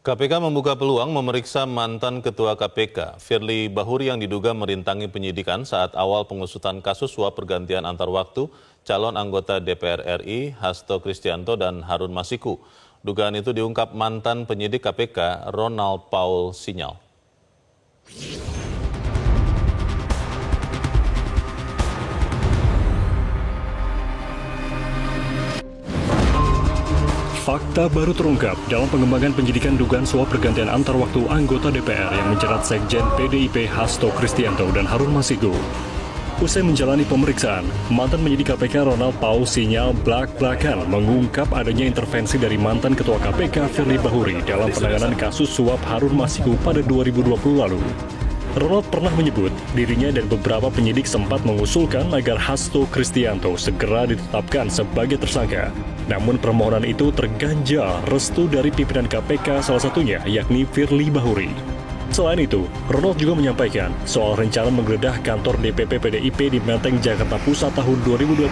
KPK membuka peluang memeriksa mantan Ketua KPK, Firly Bahuri yang diduga merintangi penyidikan saat awal pengusutan kasus suap pergantian antar waktu calon anggota DPR RI Hasto Kristianto dan Harun Masiku. Dugaan itu diungkap mantan penyidik KPK Ronald Paul Sinyal. Fakta baru terungkap dalam pengembangan penyidikan dugaan suap pergantian antar waktu anggota DPR yang menjerat Sekjen PDIP Hasto Kristianto dan Harun Masiku. Usai menjalani pemeriksaan, mantan penyidik KPK Ronald Paul Sinyal belak-belakan mengungkap adanya intervensi dari mantan Ketua KPK Firly Bahuri dalam penanganan kasus suap Harun Masiku pada 2020 lalu. Ronald pernah menyebut dirinya dan beberapa penyidik sempat mengusulkan agar Hasto Kristianto segera ditetapkan sebagai tersangka. Namun permohonan itu terganjal restu dari pimpinan KPK salah satunya yakni Firly Bahuri. Selain itu, Ronald juga menyampaikan soal rencana menggeledah kantor DPP PDIP di Menteng, Jakarta Pusat tahun 2020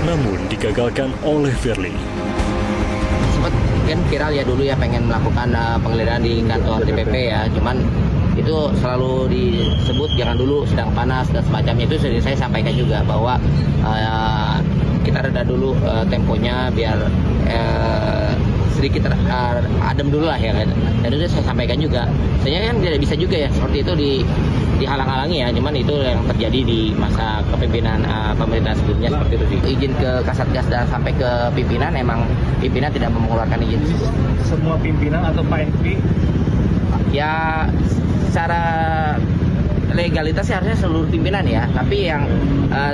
namun digagalkan oleh Firly. Sempat kan viral ya dulu ya pengen melakukan penggeledahan di kantor DPP ya, cuman itu selalu disebut jangan dulu sedang panas dan semacamnya. Itu sudah saya sampaikan juga bahwa kita reda dulu temponya biar sedikit adem dulu lah ya kan. Dan itu saya sampaikan juga. Sebenarnya kan tidak bisa juga ya seperti itu dihalang-halangi ya. Cuman itu yang terjadi di masa kepemimpinan pemerintah sebelumnya seperti itu sih. Izin ke Kasatgas dan sampai ke pimpinan, emang pimpinan tidak mengeluarkan izin. Semua pimpinan atau Pak MP? Ya secara legalitas harusnya seluruh pimpinan ya, tapi yang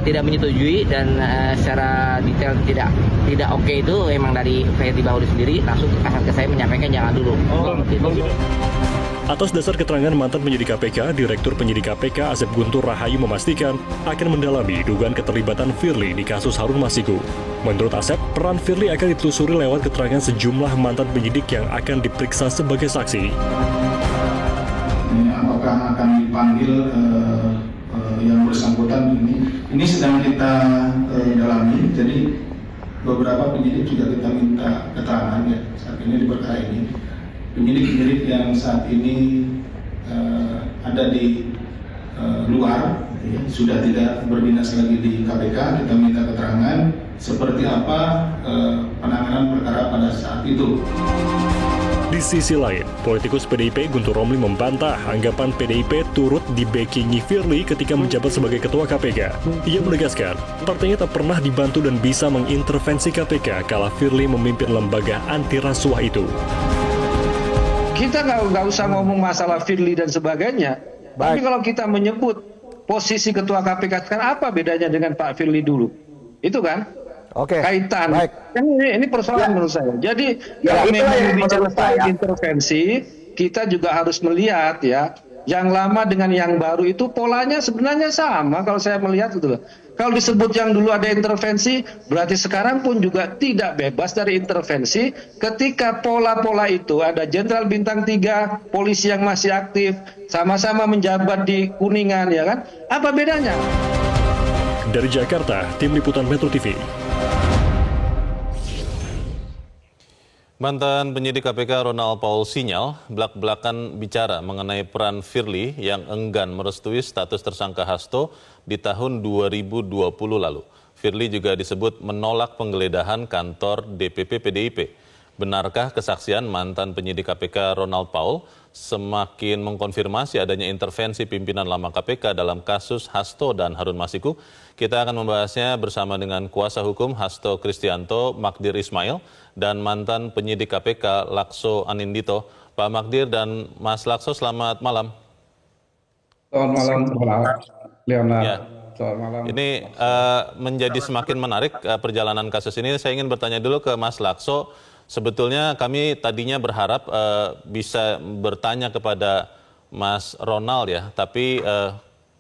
tidak menyetujui dan secara detail tidak oke itu emang dari Firly Bahuri sendiri langsung ke Kasatgas saya menyampaikan jangan dulu. Atas dasar keterangan mantan penyidik KPK, Direktur Penyidik KPK Asep Guntur Rahayu memastikan akan mendalami dugaan keterlibatan Firly di kasus Harun Masiku. Menurut Asep, peran Firly akan ditelusuri lewat keterangan sejumlah mantan penyidik yang akan diperiksa sebagai saksi. Apakah akan dipanggil yang bersangkutan ini sedang kita dalami. Jadi beberapa penyidik juga kita minta keterangan ya saat ini di perkara ini. Penyidik-penyidik yang saat ini ada di luar ya, sudah tidak berdinas lagi di KPK, kita minta keterangan seperti apa penanganan perkara pada saat itu. Di sisi lain, politikus PDIP Guntur Romli membantah anggapan PDIP turut dibackingi Firly ketika menjabat sebagai Ketua KPK. Ia menegaskan, partainya tak pernah dibantu dan bisa mengintervensi KPK kala Firly memimpin lembaga anti rasuah itu. Kita nggak usah ngomong masalah Firly dan sebagainya. Tapi kalau kita menyebut posisi Ketua KPK, kan apa bedanya dengan Pak Firly dulu? Itu kan? Oke. Kaitan. Baik. Ini persoalan menurut saya. Jadi kalau memang bicara soal intervensi, kita juga harus melihat ya, yang lama dengan yang baru itu polanya sebenarnya sama kalau saya melihat gitu loh. Kalau disebut yang dulu ada intervensi, berarti sekarang pun juga tidak bebas dari intervensi ketika pola-pola itu ada Jenderal Bintang 3, polisi yang masih aktif, sama-sama menjabat di Kuningan ya kan? Apa bedanya? Dari Jakarta, Tim Liputan Metro TV. Mantan penyidik KPK Ronald Paul Sinyal belak-belakan bicara mengenai peran Firly yang enggan merestui status tersangka Hasto di tahun 2020 lalu. Firly juga disebut menolak penggeledahan kantor DPP PDIP. Benarkah kesaksian mantan penyidik KPK Ronald Paul semakin mengkonfirmasi adanya intervensi pimpinan lama KPK dalam kasus Hasto dan Harun Masiku? Kita akan membahasnya bersama dengan kuasa hukum Hasto Kristianto, Magdir Ismail, dan mantan penyidik KPK Lakso Anindito. Pak Magdir dan Mas Lakso, selamat malam. Selamat malam, Leonard. Ya. Ini menjadi semakin menarik perjalanan kasus ini. Saya ingin bertanya dulu ke Mas Lakso. Sebetulnya kami tadinya berharap bisa bertanya kepada Mas Ronald ya, tapi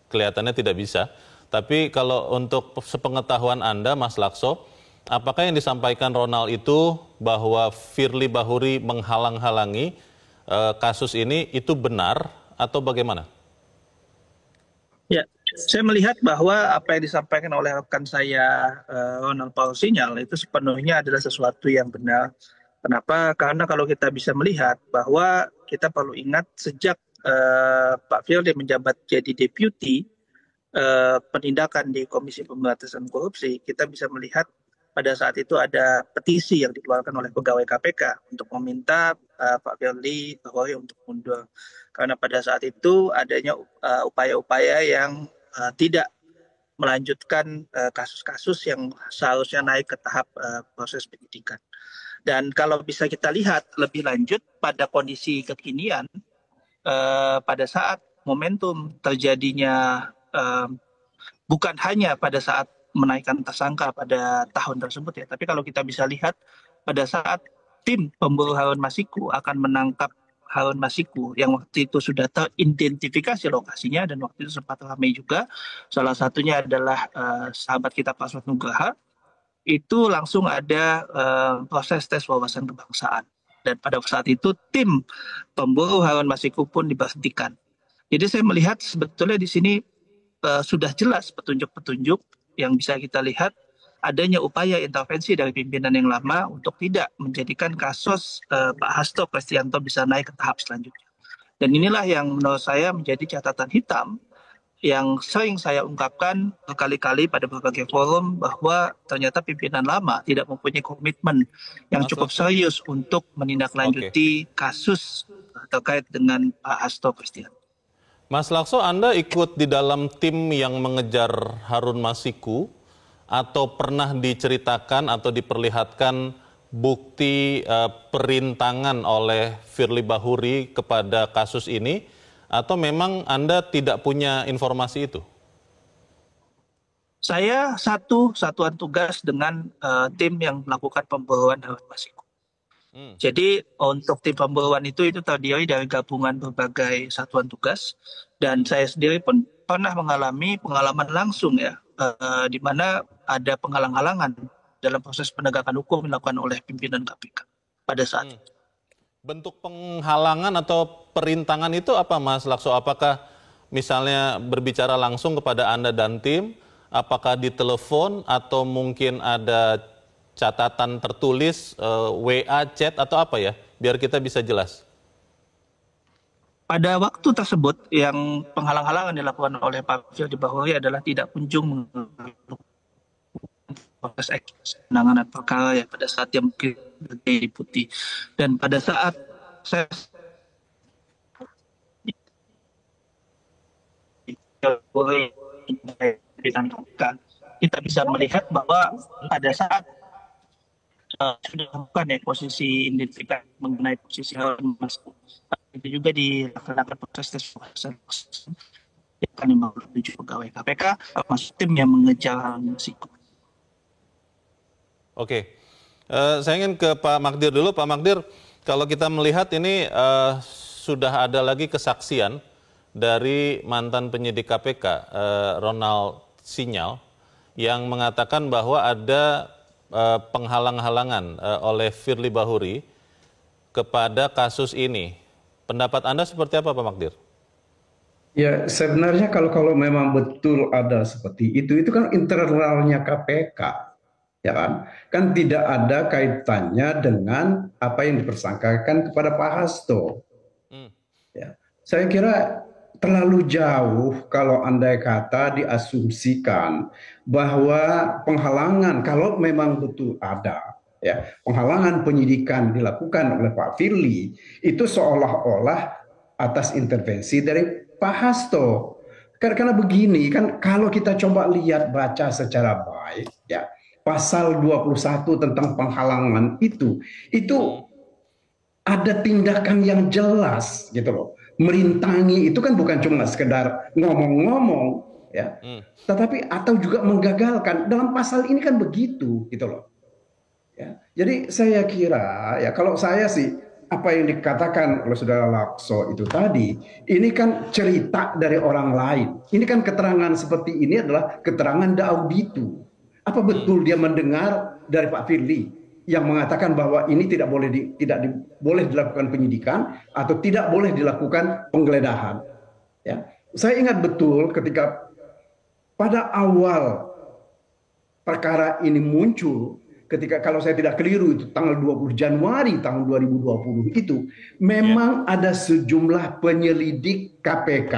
kelihatannya tidak bisa. Tapi kalau untuk sepengetahuan Anda, Mas Lakso, apakah yang disampaikan Ronald itu bahwa Firly Bahuri menghalang-halangi kasus ini itu benar atau bagaimana? Ya, saya melihat bahwa apa yang disampaikan oleh rekan saya Ronald Paul Sinyal itu sepenuhnya adalah sesuatu yang benar. Kenapa? Karena kalau kita bisa melihat bahwa kita perlu ingat sejak Pak Firly menjabat jadi deputi penindakan di Komisi Pemberantasan Korupsi, kita bisa melihat pada saat itu ada petisi yang dikeluarkan oleh pegawai KPK untuk meminta Pak Firly Bahuri untuk mundur. Karena pada saat itu adanya upaya-upaya yang tidak melanjutkan kasus-kasus yang seharusnya naik ke tahap proses penyidikan. Dan kalau bisa kita lihat lebih lanjut pada kondisi kekinian, pada saat momentum terjadinya bukan hanya pada saat menaikkan tersangka pada tahun tersebut ya, tapi kalau kita bisa lihat pada saat tim pemburu Harun Masiku akan menangkap Harun Masiku yang waktu itu sudah teridentifikasi lokasinya dan waktu itu sempat ramai juga, salah satunya adalah sahabat kita Pak Aswad Nugraha, itu langsung ada proses tes wawasan kebangsaan. Dan pada saat itu tim pemburu Harun Masiku pun diberhentikan. Jadi saya melihat sebetulnya di sini sudah jelas petunjuk-petunjuk yang bisa kita lihat adanya upaya intervensi dari pimpinan yang lama untuk tidak menjadikan kasus Pak Hasto Kristianto bisa naik ke tahap selanjutnya. Dan inilah yang menurut saya menjadi catatan hitam yang sering saya ungkapkan berkali-kali pada berbagai forum bahwa ternyata pimpinan lama tidak mempunyai komitmen yang cukup serius untuk menindaklanjuti kasus terkait dengan Pak Hasto Kristianto. Mas Lakso, Anda ikut di dalam tim yang mengejar Harun Masiku atau pernah diceritakan atau diperlihatkan bukti perintangan oleh Firly Bahuri kepada kasus ini, atau memang Anda tidak punya informasi itu? Saya satuan tugas dengan tim yang melakukan pemburuan Harun Masiku. Jadi untuk tim pemburuan itu terdiri dari gabungan berbagai satuan tugas, dan saya sendiri pun pernah mengalami pengalaman langsung ya, di mana ada penghalang-halangan dalam proses penegakan hukum dilakukan oleh pimpinan KPK pada saat itu. Bentuk penghalangan atau perintangan itu apa, Mas Lakso? Apakah misalnya berbicara langsung kepada Anda dan tim, apakah di telepon atau mungkin ada catatan tertulis, WA, chat atau apa ya? Biar kita bisa jelas. Pada waktu tersebut yang penghalang-halangan dilakukan oleh Pak Firly Bahuri adalah tidak kunjung proses penanganan perkara ya pada saat yang mungkin deputi. Dan pada saat saya kita bisa melihat bahwa pada saat sudah bukan ya posisi identifikasi mengenai posisi Harun Masiku, itu juga dilaksanakan proses tes wawasan yang akan 57 pegawai KPK termasuk tim yang mengejar Harun Masiku. Oke, saya ingin ke Pak Magdir dulu. Pak Magdir, kalau kita melihat ini sudah ada lagi kesaksian dari mantan penyidik KPK, Ronald Sinyal, yang mengatakan bahwa ada penghalang-halangan oleh Firly Bahuri kepada kasus ini. Pendapat Anda seperti apa, Pak Magdir? Ya, sebenarnya kalau memang betul ada seperti itu kan internalnya KPK. Ya kan tidak ada kaitannya dengan apa yang dipersangkakan kepada Pak Hasto. Ya, saya kira terlalu jauh kalau andai kata diasumsikan bahwa penghalangan, kalau memang betul ada ya penghalangan penyidikan dilakukan oleh Pak Firly, itu seolah-olah atas intervensi dari Pak Hasto. Karena begini kan, kalau kita coba lihat baca secara baik ya, pasal 21 tentang penghalangan itu ada tindakan yang jelas gitu loh. Merintangi itu kan bukan cuma sekedar ngomong-ngomong ya, tetapi atau juga menggagalkan. Dalam pasal ini kan begitu gitu loh. Ya. Jadi saya kira ya, kalau saya sih apa yang dikatakan oleh Saudara Lakso itu tadi, ini kan cerita dari orang lain. Ini kan keterangan seperti ini adalah keterangan dauditu. Apa betul dia mendengar dari Pak Firly yang mengatakan bahwa ini tidak boleh dilakukan penyidikan atau tidak boleh dilakukan penggeledahan? Ya, saya ingat betul ketika pada awal perkara ini muncul, ketika kalau saya tidak keliru itu tanggal 20 Januari tahun 2020 itu memang ada sejumlah penyelidik KPK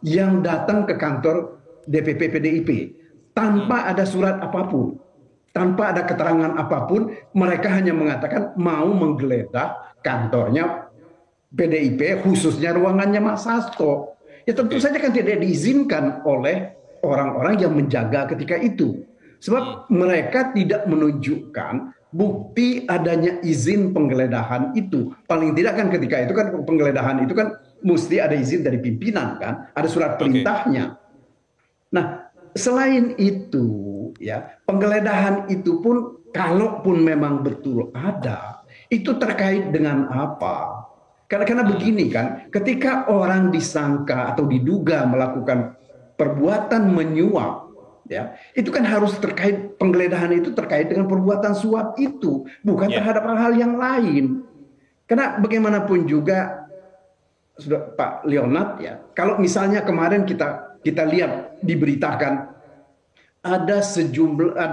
yang datang ke kantor DPP PDIP tanpa ada surat apapun, tanpa ada keterangan apapun, mereka hanya mengatakan mau menggeledah kantornya PDIP, khususnya ruangannya Mas Hasto. Ya tentu saja kan tidak diizinkan oleh orang-orang yang menjaga ketika itu. Sebab mereka tidak menunjukkan bukti adanya izin penggeledahan itu. Paling tidak kan ketika itu kan penggeledahan itu kan mesti ada izin dari pimpinan kan, ada surat perintahnya. Nah, selain itu ya, penggeledahan itu pun kalaupun memang betul ada, itu terkait dengan apa? Karena begini kan, ketika orang disangka atau diduga melakukan perbuatan menyuap, ya, itu kan harus terkait, penggeledahan itu terkait dengan perbuatan suap itu, bukan terhadap hal-hal yang lain. Karena bagaimanapun juga, sudah Pak Leonard ya, kalau misalnya kemarin kita lihat diberitakan ada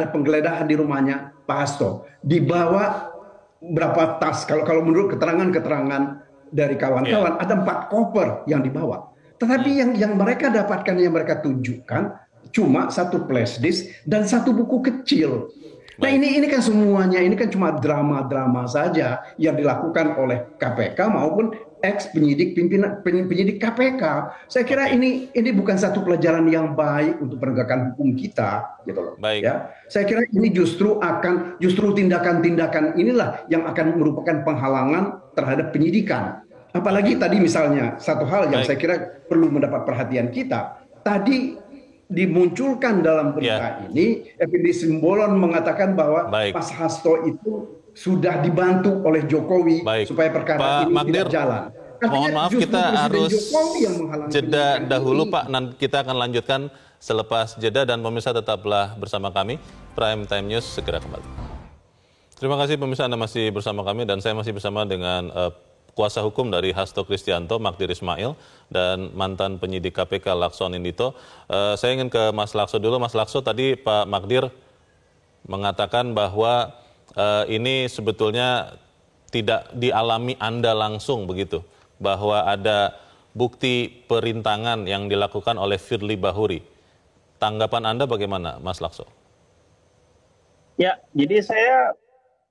penggeledahan di rumahnya Pak Hasto, dibawa berapa tas, kalau menurut keterangan dari kawan-kawan ada 4 koper yang dibawa. Tetapi yang mereka dapatkan, yang mereka tunjukkan cuma 1 flash disk dan 1 buku kecil. Nah ini kan semuanya, ini kan cuma drama-drama saja yang dilakukan oleh KPK maupun ex penyidik penyidik KPK. Saya kira ini bukan satu pelajaran yang baik untuk penegakan hukum kita, gitu loh. Ya, saya kira ini justru tindakan-tindakan inilah yang akan merupakan penghalangan terhadap penyidikan. Apalagi tadi misalnya satu hal yang saya kira perlu mendapat perhatian kita. Tadi dimunculkan dalam berita ini, Effendi Simbolon mengatakan bahwa Mas Hasto itu sudah dibantu oleh Jokowi supaya perkara ini tidak jalan. Mohon maaf, kita harus jeda dahulu Pak, nanti kita akan lanjutkan selepas jeda, dan pemirsa tetaplah bersama kami. Prime Time News segera kembali. Terima kasih pemirsa, Anda masih bersama kami dan saya masih bersama dengan kuasa hukum dari Hasto Kristianto, Magdir Ismail, dan mantan penyidik KPK Lakson Indito. Saya ingin ke Mas Lakso dulu. Mas Lakso, tadi Pak Magdir mengatakan bahwa ini sebetulnya tidak dialami Anda langsung begitu, bahwa ada bukti perintangan yang dilakukan oleh Firly Bahuri. Tanggapan Anda bagaimana, Mas Lakso? Ya, jadi saya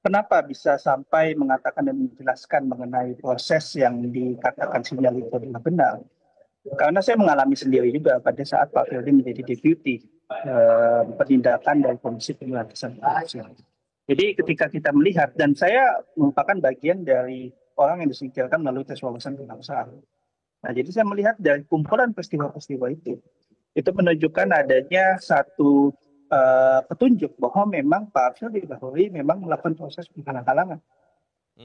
kenapa bisa sampai mengatakan dan menjelaskan mengenai proses yang dikatakan sinyal itu adalah benar? Karena saya mengalami sendiri juga pada saat Pak Firly menjadi deputi penindakan dari Komisi Pemberantasan Korupsi. Jadi ketika kita melihat, dan saya merupakan bagian dari orang yang disingkirkan melalui tes wawasan kebangsaan. Nah, jadi saya melihat dari kumpulan peristiwa-peristiwa itu menunjukkan adanya satu petunjuk bahwa memang Pak Firly Bahuri memang melakukan proses penghalang-halangan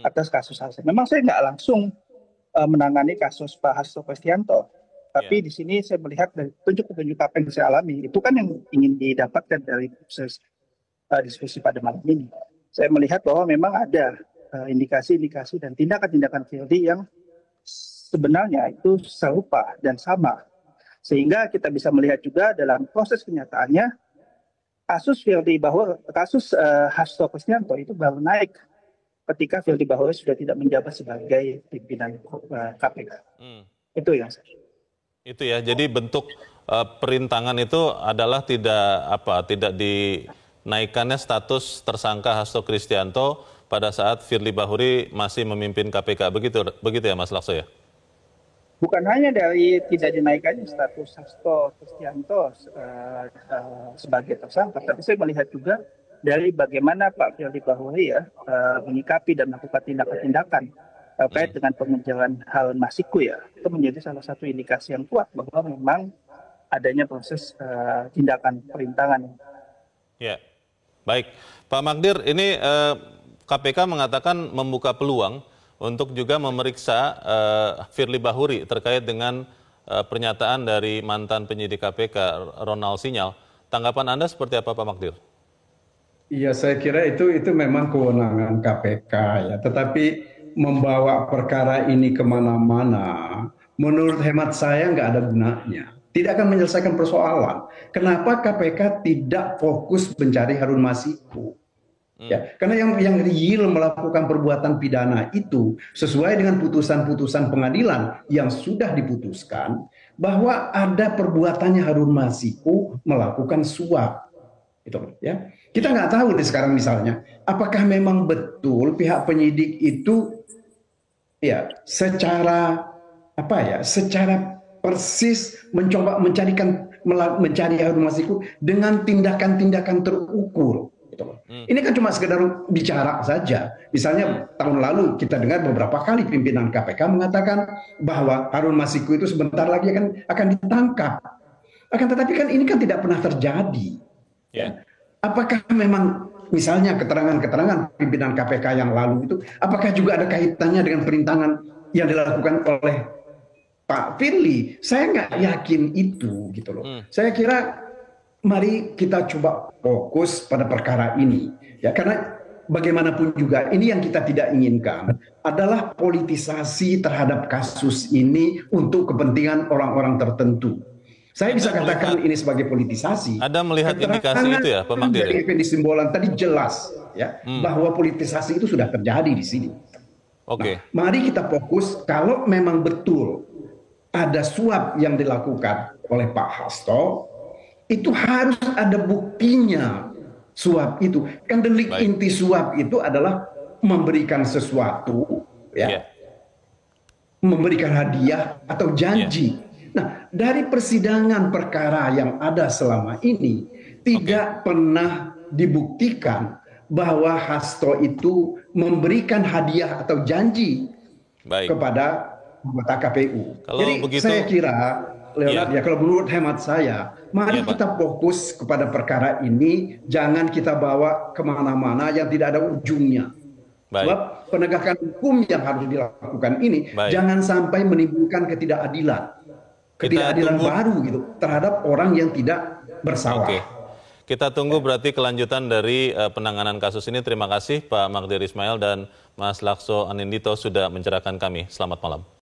atas kasus Hasto. Memang saya nggak langsung menangani kasus Pak Hasto Kristianto, tapi di sini saya melihat dari petunjuk-petunjuk apa yang saya alami, itu kan yang ingin didapatkan dari proses diskusi pada malam ini. Saya melihat bahwa memang ada indikasi-indikasi dan tindakan-tindakan Firly yang sebenarnya itu serupa dan sama. Sehingga kita bisa melihat juga dalam proses kenyataannya, kasus Firly Bahuri, kasus Hasto Kristianto itu baru naik ketika Firly Bahuri sudah tidak menjabat sebagai pimpinan KPK. Itu yang saya. Itu ya, jadi bentuk perintangan itu adalah tidak dinaikannya status tersangka Hasto Kristianto pada saat Firly Bahuri masih memimpin KPK, begitu ya Mas Lakso ya? Bukan hanya dari tidak dinaikannya status Hasto Kristianto sebagai tersangka, tapi saya melihat juga dari bagaimana Pak Firly Bahuri menyikapi dan melakukan tindakan-tindakan terkait dengan pengejaran Harun Masiku ya, itu menjadi salah satu indikasi yang kuat bahwa memang adanya proses tindakan perintangan. Ya, baik. Pak Magdir, ini KPK mengatakan membuka peluang untuk juga memeriksa Firly Bahuri terkait dengan pernyataan dari mantan penyidik KPK Ronald Sinyal. Tanggapan Anda seperti apa Pak Magdir? Iya, saya kira itu memang kewenangan KPK ya. Tetapi membawa perkara ini kemana-mana, menurut hemat saya nggak ada gunanya. Tidak akan menyelesaikan persoalan. Kenapa KPK tidak fokus mencari Harun Masiku? Ya, karena yang real melakukan perbuatan pidana itu sesuai dengan putusan-putusan pengadilan yang sudah diputuskan bahwa ada perbuatannya Harun Masiku melakukan suap. Gitu, ya. Kita nggak tahu nih sekarang misalnya, apakah memang betul pihak penyidik itu ya secara secara persis mencoba mencari Harun Masiku dengan tindakan-tindakan terukur. Ini kan cuma sekedar bicara saja. Misalnya tahun lalu kita dengar beberapa kali pimpinan KPK mengatakan bahwa Harun Masiku itu sebentar lagi akan ditangkap. Akan tetapi kan ini kan tidak pernah terjadi. Yeah. Apakah memang misalnya keterangan-keterangan pimpinan KPK yang lalu itu, apakah juga ada kaitannya dengan perintangan yang dilakukan oleh Pak Firly? Saya nggak yakin itu, gitu loh. Saya kira mari kita coba fokus pada perkara ini, ya, karena bagaimanapun juga ini yang kita tidak inginkan adalah politisasi terhadap kasus ini untuk kepentingan orang-orang tertentu. Saya bisa katakan ini sebagai politisasi. Ada melihat indikasi itu ya, Pak Magdir? Dari Effendi Simbolon tadi jelas ya bahwa politisasi itu sudah terjadi di sini. Oke. Nah, mari kita fokus kalau memang betul ada suap yang dilakukan oleh Pak Hasto, itu harus ada buktinya suap itu. Kan delik inti suap itu adalah memberikan sesuatu, ya, memberikan hadiah atau janji. Nah, dari persidangan perkara yang ada selama ini tidak pernah dibuktikan bahwa Hasto itu memberikan hadiah atau janji kepada anggota KPU. Jadi begitu, saya kira Leonard, ya, kalau menurut hemat saya, mari kita fokus kepada perkara ini, jangan kita bawa kemana-mana yang tidak ada ujungnya. Sebab penegakan hukum yang harus dilakukan ini jangan sampai menimbulkan ketidakadilan baru gitu terhadap orang yang tidak bersalah. Kita tunggu berarti kelanjutan dari penanganan kasus ini. Terima kasih Pak Magdir Ismail dan Mas Lakso Anindito sudah mencerahkan kami. Selamat malam.